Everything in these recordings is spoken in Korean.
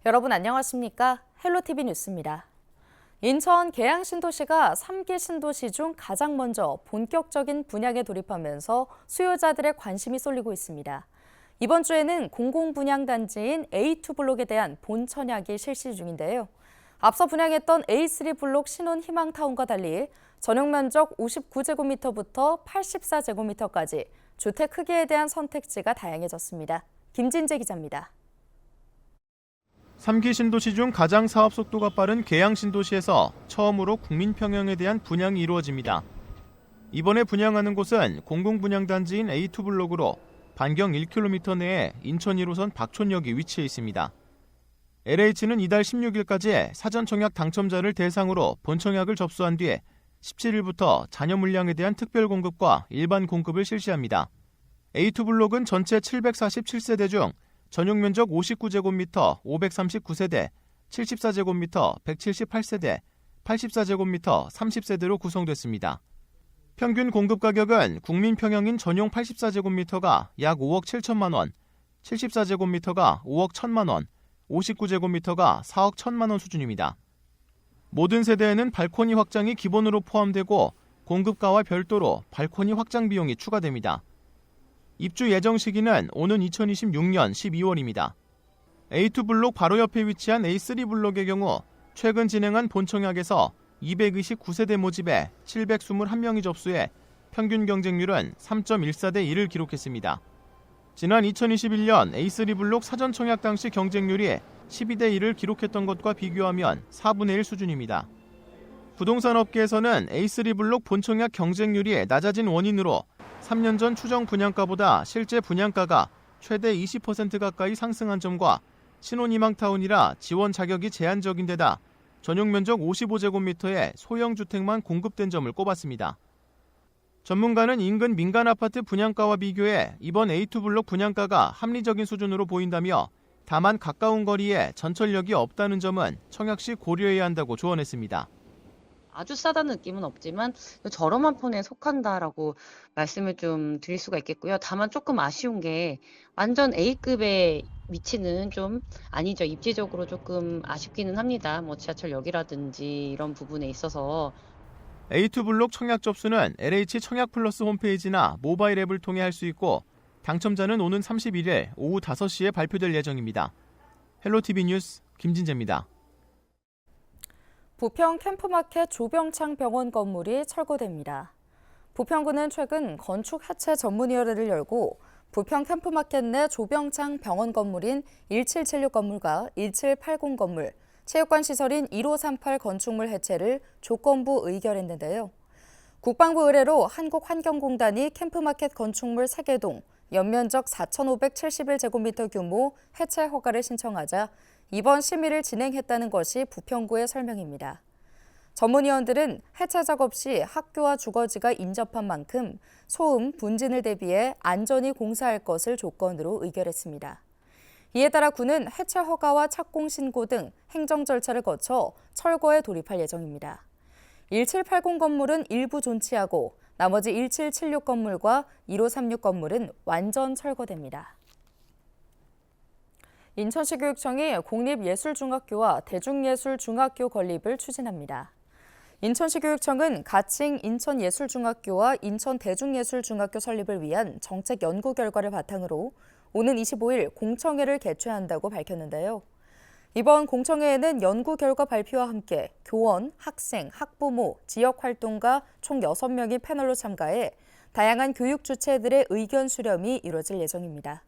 여러분 안녕하십니까? 헬로티비 뉴스입니다. 인천 계양신도시가 3기 신도시 중 가장 먼저 본격적인 분양에 돌입하면서 수요자들의 관심이 쏠리고 있습니다. 이번 주에는 공공분양단지인 A2블록에 대한 본청약이 실시 중인데요. 앞서 분양했던 A3블록 신혼희망타운과 달리 전용면적 59제곱미터부터 84제곱미터까지 주택 크기에 대한 선택지가 다양해졌습니다. 김진재 기자입니다. 3기 신도시 중 가장 사업 속도가 빠른 계양신도시에서 처음으로 국민평형에 대한 분양이 이루어집니다. 이번에 분양하는 곳은 공공분양단지인 A2블록으로 반경 1km 내에 인천 1호선 박촌역이 위치해 있습니다. LH는 이달 16일까지 사전청약 당첨자를 대상으로 본청약을 접수한 뒤에 17일부터 잔여 물량에 대한 특별 공급과 일반 공급을 실시합니다. A2블록은 전체 747세대 중 전용 면적 59제곱미터 539세대, 74제곱미터 178세대, 84제곱미터 30세대로 구성됐습니다. 평균 공급 가격은 국민평형인 전용 84제곱미터가 약 5억 7천만 원, 74제곱미터가 5억 1천만 원, 59제곱미터가 4억 1천만 원 수준입니다. 모든 세대에는 발코니 확장이 기본으로 포함되고 공급가와 별도로 발코니 확장 비용이 추가됩니다. 입주 예정 시기는 오는 2026년 12월입니다. A2블록 바로 옆에 위치한 A3블록의 경우 최근 진행한 본청약에서 229세대 모집에 721명이 접수해 평균 경쟁률은 3.14대 1을 기록했습니다. 지난 2021년 A3블록 사전청약 당시 경쟁률이 12대 1을 기록했던 것과 비교하면 4분의 1 수준입니다. 부동산 업계에서는 A3블록 본청약 경쟁률이 낮아진 원인으로 3년 전 추정 분양가보다 실제 분양가가 최대 20% 가까이 상승한 점과 신혼희망타운이라 지원 자격이 제한적인 데다 전용 면적 55제곱미터의 소형 주택만 공급된 점을 꼽았습니다. 전문가는 인근 민간 아파트 분양가와 비교해 이번 A2블록 분양가가 합리적인 수준으로 보인다며 다만 가까운 거리에 전철역이 없다는 점은 청약 시 고려해야 한다고 조언했습니다. 아주 싸다는 느낌은 없지만 저렴한 편에 속한다라고 말씀을 좀 드릴 수가 있겠고요. 다만 조금 아쉬운 게 완전 A급의 위치는 좀 아니죠. 입지적으로 조금 아쉽기는 합니다. 뭐 지하철역이라든지 이런 부분에 있어서. A2블록 청약 접수는 LH 청약 플러스 홈페이지나 모바일 앱을 통해 할 수 있고 당첨자는 오는 31일 오후 5시에 발표될 예정입니다. 헬로티비 뉴스 김진재입니다. 부평 캠프마켓 조병창 병원 건물이 철거됩니다. 부평구는 최근 건축 해체 전문위원회를 열고 부평 캠프마켓 내 조병창 병원 건물인 1776 건물과 1780 건물, 체육관 시설인 1538 건축물 해체를 조건부 의결했는데요. 국방부 의뢰로 한국환경공단이 캠프마켓 건축물 3개 동 연면적 4,571제곱미터 규모 해체 허가를 신청하자 이번 심의를 진행했다는 것이 부평구의 설명입니다. 전문위원들은 해체 작업 시 학교와 주거지가 인접한 만큼 소음, 분진을 대비해 안전히 공사할 것을 조건으로 의결했습니다. 이에 따라 구는 해체 허가와 착공 신고 등 행정 절차를 거쳐 철거에 돌입할 예정입니다. 1780 건물은 일부 존치하고 나머지 1776 건물과 1536 건물은 완전 철거됩니다. 인천시 교육청이 공립예술중학교와 대중예술중학교 건립을 추진합니다. 인천시 교육청은 가칭 인천예술중학교와 인천대중예술중학교 설립을 위한 정책 연구 결과를 바탕으로 오는 25일 공청회를 개최한다고 밝혔는데요. 이번 공청회에는 연구 결과 발표와 함께 교원, 학생, 학부모, 지역활동가 총 6명이 패널로 참가해 다양한 교육 주체들의 의견 수렴이 이뤄질 예정입니다.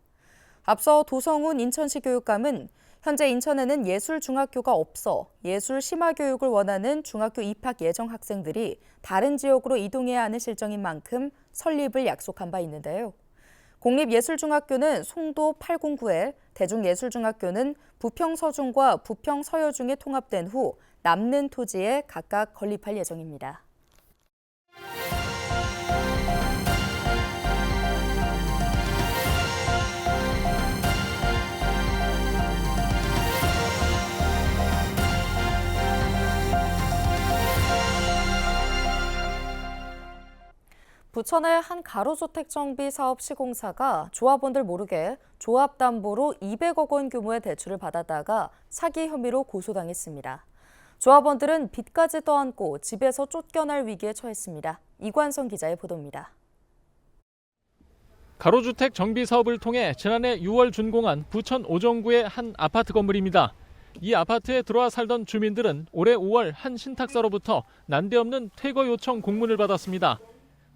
앞서 도성훈 인천시 교육감은 현재 인천에는 예술중학교가 없어 예술 심화 교육을 원하는 중학교 입학 예정 학생들이 다른 지역으로 이동해야 하는 실정인 만큼 설립을 약속한 바 있는데요. 공립예술중학교는 송도 809에, 대중예술중학교는 부평서중과 부평서여중에 통합된 후 남는 토지에 각각 건립할 예정입니다. 부천의 한 가로주택 정비 사업 시공사가 조합원들 모르게 조합담보로 200억 원 규모의 대출을 받았다가 사기 혐의로 고소당했습니다. 조합원들은 빚까지 떠안고 집에서 쫓겨날 위기에 처했습니다. 이관성 기자의 보도입니다. 가로주택 정비 사업을 통해 지난해 6월 준공한 부천 오정구의 한 아파트 건물입니다. 이 아파트에 들어와 살던 주민들은 올해 5월 한 신탁사로부터 난데없는 퇴거 요청 공문을 받았습니다.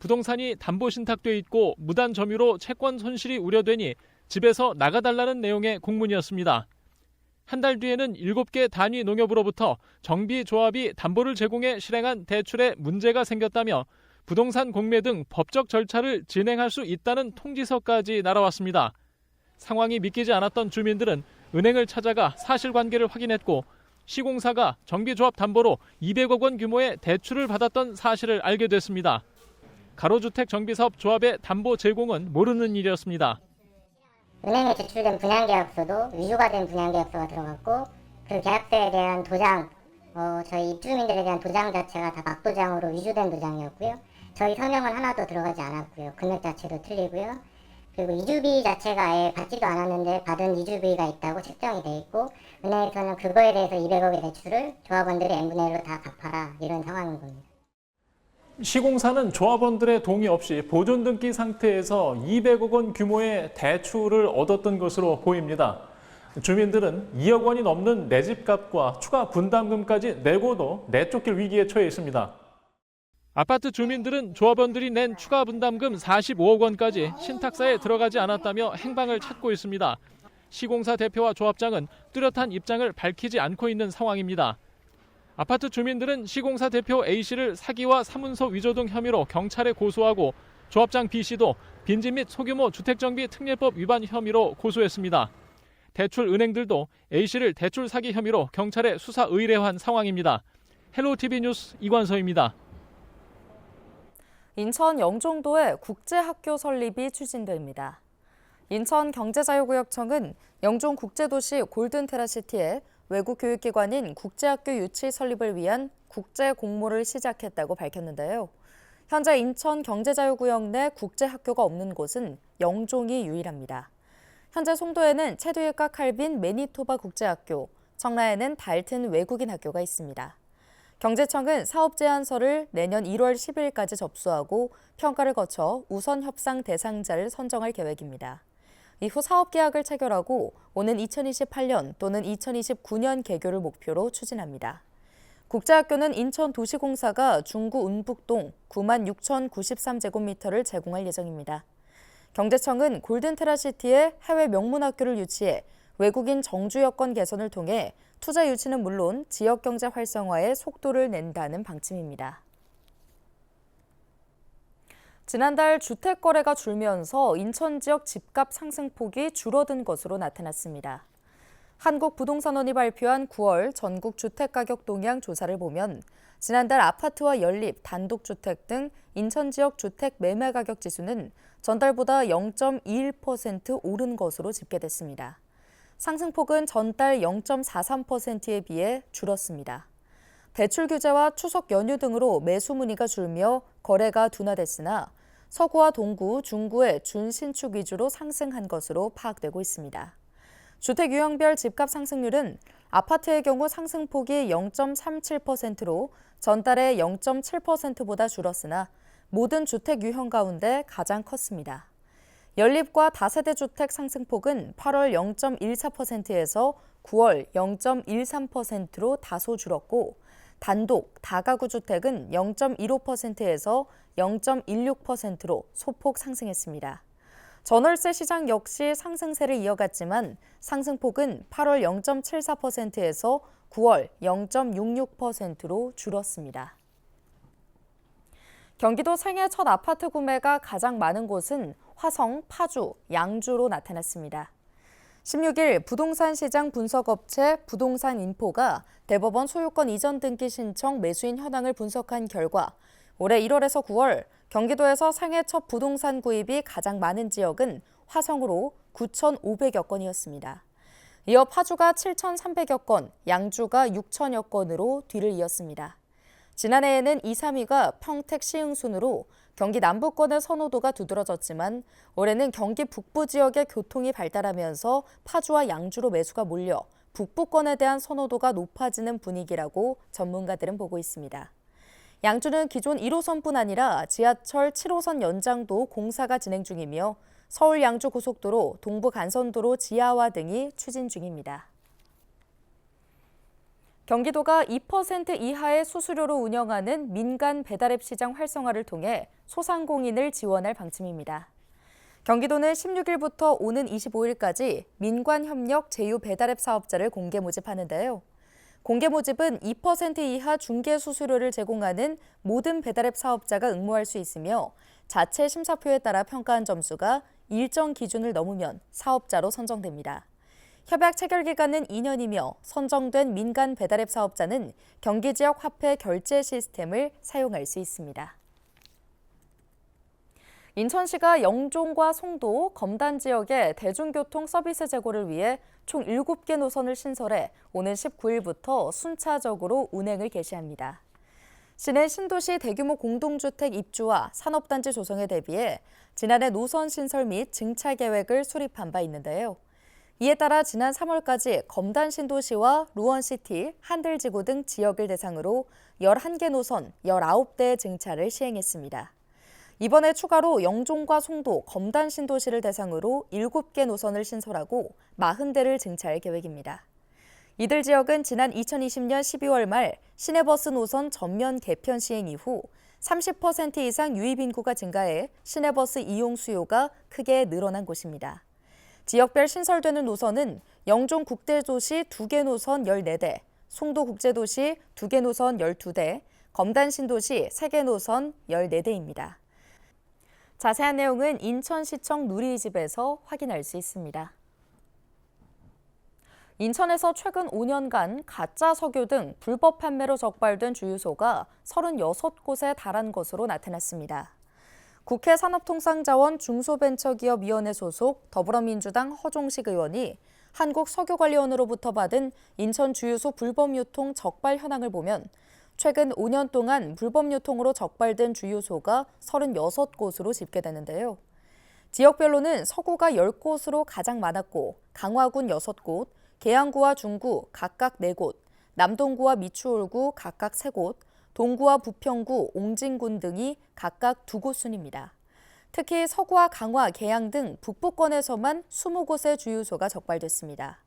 부동산이 담보 신탁돼 있고 무단 점유로 채권 손실이 우려되니 집에서 나가달라는 내용의 공문이었습니다. 한 달 뒤에는 7개 단위 농협으로부터 정비조합이 담보를 제공해 실행한 대출에 문제가 생겼다며 부동산 공매 등 법적 절차를 진행할 수 있다는 통지서까지 날아왔습니다. 상황이 믿기지 않았던 주민들은 은행을 찾아가 사실관계를 확인했고 시공사가 정비조합 담보로 200억 원 규모의 대출을 받았던 사실을 알게 됐습니다. 가로주택 정비사업 조합의 담보 제공은 모르는 일이었습니다. 은행에 제출된 분양계약서도 위조가 된 분양계약서가 들어갔고 그 계약서에 대한 도장, 저희 입주민들에 대한 도장 자체가 다 막도장으로 위조된 도장이었고요. 저희 서명은 하나도 들어가지 않았고요. 금액 자체도 틀리고요. 그리고 이주비 자체가 아예 받지도 않았는데 받은 이주비가 있다고 책정이 돼 있고 은행에서는 그거에 대해서 200억의 대출을 조합원들이 n분의 1로 다 갚아라 이런 상황인 겁니다. 시공사는 조합원들의 동의 없이 보존 등기 상태에서 200억 원 규모의 대출을 얻었던 것으로 보입니다. 주민들은 2억 원이 넘는 내 집값과 추가 분담금까지 내고도 내쫓길 위기에 처해 있습니다. 아파트 주민들은 조합원들이 낸 추가 분담금 45억 원까지 신탁사에 들어가지 않았다며 행방을 찾고 있습니다. 시공사 대표와 조합장은 뚜렷한 입장을 밝히지 않고 있는 상황입니다. 아파트 주민들은 시공사 대표 A씨를 사기와 사문서 위조 등 혐의로 경찰에 고소하고 조합장 B씨도 빈집 및 소규모 주택정비 특례법 위반 혐의로 고소했습니다. 대출 은행들도 A씨를 대출 사기 혐의로 경찰에 수사 의뢰한 상황입니다. 헬로티비 뉴스 이관서입니다. 인천 영종도에 국제학교 설립이 추진됩니다. 인천경제자유구역청은 영종국제도시 골든테라시티에 외국 교육기관인 국제학교 유치 설립을 위한 국제 공모를 시작했다고 밝혔는데요. 현재 인천경제자유구역 내 국제학교가 없는 곳은 영종이 유일합니다. 현재 송도에는 체듀일가 칼빈 매니토바 국제학교, 청라에는 달튼 외국인 학교가 있습니다. 경제청은 사업 제안서를 내년 1월 10일까지 접수하고 평가를 거쳐 우선 협상 대상자를 선정할 계획입니다. 이후 사업 계약을 체결하고 오는 2028년 또는 2029년 개교를 목표로 추진합니다. 국제학교는 인천도시공사가 중구 운북동 96,093제곱미터를 제공할 예정입니다. 경제청은 골든테라시티에 해외 명문학교를 유치해 외국인 정주 여건 개선을 통해 투자 유치는 물론 지역경제 활성화에 속도를 낸다는 방침입니다. 지난달 주택 거래가 줄면서 인천 지역 집값 상승폭이 줄어든 것으로 나타났습니다. 한국부동산원이 발표한 9월 전국 주택가격 동향 조사를 보면 지난달 아파트와 연립, 단독주택 등 인천 지역 주택 매매 가격 지수는 전달보다 0.21% 오른 것으로 집계됐습니다. 상승폭은 전달 0.43%에 비해 줄었습니다. 대출 규제와 추석 연휴 등으로 매수 문의가 줄며 거래가 둔화됐으나 서구와 동구, 중구의 준신축 위주로 상승한 것으로 파악되고 있습니다. 주택 유형별 집값 상승률은 아파트의 경우 상승폭이 0.37%로 전달의 0.7%보다 줄었으나 모든 주택 유형 가운데 가장 컸습니다. 연립과 다세대 주택 상승폭은 8월 0.14%에서 9월 0.13%로 다소 줄었고 단독, 다가구 주택은 0.15%에서 0.16%로 소폭 상승했습니다. 전월세 시장 역시 상승세를 이어갔지만 상승폭은 8월 0.74%에서 9월 0.66%로 줄었습니다. 경기도 생애 첫 아파트 구매가 가장 많은 곳은 화성, 파주, 양주로 나타났습니다. 16일 부동산 시장 분석업체 부동산인포가 대법원 소유권 이전 등기 신청 매수인 현황을 분석한 결과 올해 1월에서 9월 경기도에서 생애 첫 부동산 구입이 가장 많은 지역은 화성으로 9,500여 건이었습니다. 이어 파주가 7,300여 건, 양주가 6,000여 건으로 뒤를 이었습니다. 지난해에는 2, 3위가 평택 시흥 순으로 경기 남부권의 선호도가 두드러졌지만 올해는 경기 북부 지역의 교통이 발달하면서 파주와 양주로 매수가 몰려 북부권에 대한 선호도가 높아지는 분위기라고 전문가들은 보고 있습니다. 양주는 기존 1호선뿐 아니라 지하철 7호선 연장도 공사가 진행 중이며 서울 양주 고속도로, 동부 간선도로 지하화 등이 추진 중입니다. 경기도가 2% 이하의 수수료로 운영하는 민간 배달앱 시장 활성화를 통해 소상공인을 지원할 방침입니다. 경기도는 16일부터 오는 25일까지 민관협력 제휴 배달앱 사업자를 공개 모집하는데요. 공개 모집은 2% 이하 중개 수수료를 제공하는 모든 배달앱 사업자가 응모할 수 있으며 자체 심사표에 따라 평가한 점수가 일정 기준을 넘으면 사업자로 선정됩니다. 협약 체결 기간은 2년이며 선정된 민간 배달앱 사업자는 경기 지역 화폐 결제 시스템을 사용할 수 있습니다. 인천시가 영종과 송도, 검단 지역의 대중교통 서비스 제고를 위해 총 7개 노선을 신설해 오는 19일부터 순차적으로 운행을 개시합니다. 시는 신도시 대규모 공동주택 입주와 산업단지 조성에 대비해 지난해 노선 신설 및 증차 계획을 수립한 바 있는데요. 이에 따라 지난 3월까지 검단 신도시와 루원시티, 한들지구 등 지역을 대상으로 11개 노선 19대의 증차를 시행했습니다. 이번에 추가로 영종과 송도, 검단 신도시를 대상으로 7개 노선을 신설하고 40대를 증차할 계획입니다. 이들 지역은 지난 2020년 12월 말 시내버스 노선 전면 개편 시행 이후 30% 이상 유입 인구가 증가해 시내버스 이용 수요가 크게 늘어난 곳입니다. 지역별 신설되는 노선은 영종 국제도시 2개 노선 14대, 송도 국제도시 2개 노선 12대, 검단 신도시 3개 노선 14대입니다. 자세한 내용은 인천시청 누리집에서 확인할 수 있습니다. 인천에서 최근 5년간 가짜 석유 등 불법 판매로 적발된 주유소가 36곳에 달한 것으로 나타났습니다. 국회 산업통상자원 중소벤처기업위원회 소속 더불어민주당 허종식 의원이 한국석유관리원으로부터 받은 인천 주유소 불법 유통 적발 현황을 보면 최근 5년 동안 불법 유통으로 적발된 주유소가 36곳으로 집계되는데요. 지역별로는 서구가 10곳으로 가장 많았고 강화군 6곳, 계양구와 중구 각각 4곳, 남동구와 미추홀구 각각 3곳, 동구와 부평구, 옹진군 등이 각각 2곳 순입니다. 특히 서구와 강화, 계양 등 북부권에서만 20곳의 주유소가 적발됐습니다.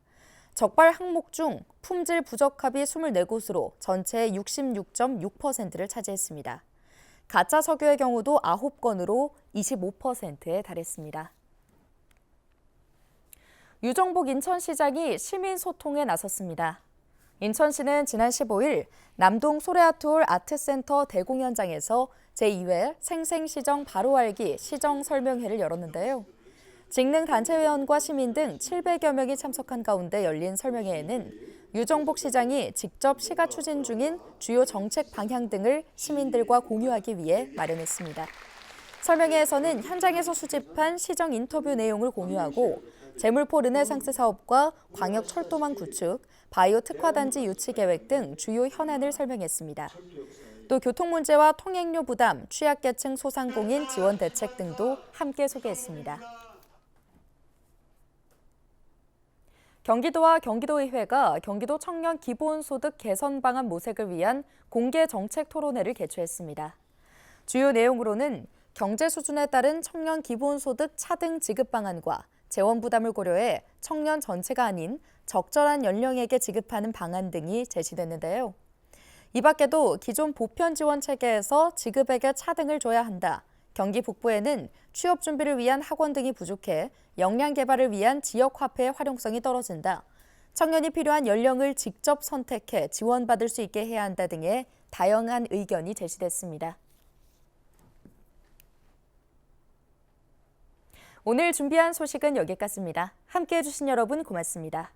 적발 항목 중 품질 부적합이 24곳으로 전체의 66.6%를 차지했습니다. 가짜 석유의 경우도 9건으로 25%에 달했습니다. 유정복 인천시장이 시민소통에 나섰습니다. 인천시는 지난 15일 남동 소래아트홀 아트센터 대공연장에서 제2회 생생시정 바로알기 시정설명회를 열었는데요. 직능단체회원과 시민 등 700여 명이 참석한 가운데 열린 설명회에는 유정복 시장이 직접 시가 추진 중인 주요 정책 방향 등을 시민들과 공유하기 위해 마련했습니다. 설명회에서는 현장에서 수집한 시정 인터뷰 내용을 공유하고 재물포 르네상스 사업과 광역철도망 구축, 바이오 특화단지 유치 계획 등 주요 현안을 설명했습니다. 또 교통 문제와 통행료 부담, 취약계층 소상공인 지원 대책 등도 함께 소개했습니다. 경기도와 경기도의회가 경기도 청년 기본소득 개선 방안 모색을 위한 공개 정책 토론회를 개최했습니다. 주요 내용으로는 경제 수준에 따른 청년 기본소득 차등 지급 방안과 재원 부담을 고려해 청년 전체가 아닌 적절한 연령에게 지급하는 방안 등이 제시됐는데요. 이 밖에도 기존 보편 지원 체계에서 지급액에 차등을 줘야 한다. 경기 북부에는 취업 준비를 위한 학원 등이 부족해 역량 개발을 위한 지역 화폐의 활용성이 떨어진다. 청년이 필요한 연령을 직접 선택해 지원받을 수 있게 해야 한다 등의 다양한 의견이 제시됐습니다. 오늘 준비한 소식은 여기까지입니다. 함께해 주신 여러분 고맙습니다.